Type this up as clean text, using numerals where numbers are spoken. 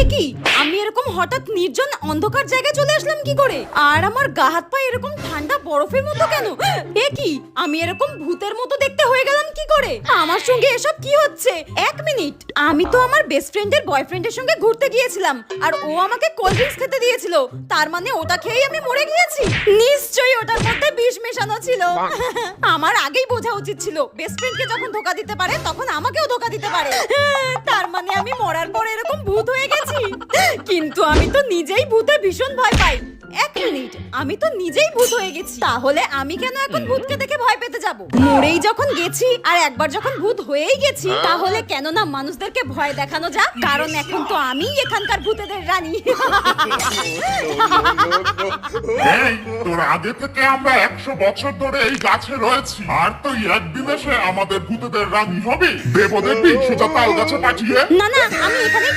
একি আমি এরকম হঠাৎ নির্জন অন্ধকার জায়গায় চলে আসলাম কি করে? আর আমার গা হাত পা এরকম ঠান্ডা বরফের মতো কেন? একি আমি এরকম ভূতের মতো দেখতে হয়ে গেলাম কি করে? আমার সঙ্গে এসব কি হচ্ছে? এক মিনিট, আমি তো আমার বেস্ট ফ্রেন্ডের বয়ফ্রেন্ডের সঙ্গে ঘুরতে গিয়েছিলাম আর ও আমাকে কোল্ড ড্রিঙ্কস খেতে দিয়েছিল। তার মানে ওটা খেয়েই আমি মরে গিয়েছি? নিশ্চয়ই ওটার মধ্যে বিষ মেশানো ছিল। আমার আগেই বোঝা উচিত ছিল বেস্ট ফ্রেন্ডকে যখন ধোকা দিতে পারে তখন আমাকেও ধোকা দিতে পারে। তার মানে আমি মরার পর এরকম ভূত হয়ে গেছি। কিন্তু আমি তো নিজেই ভূতে ভীষণ ভয় পাই। এক মিনিট, আমি তো নিজেই ভূত হয়ে গেছি, তাহলে আমি কেন এখন ভূতকে দেখে ভয় পেতে যাব? মরেই যখন গেছি আর একবার যখন ভূত হয়েই গেছি, তাহলে কেন না মানুষদেরকে ভয় দেখানো যাক, কারণ এখন তো আমিই এখানকার ভূতেদের রানী। এই তোর আগে থেকে আমরা 100 বছর ধরে এই গাছে রয়েছি, আর তুই একদিন এসে আমাদের ভূতেদের রানী হবি? দেবদেবী সোজা তাল গাছে পাঠিয়ে। না না, আমি এখানেই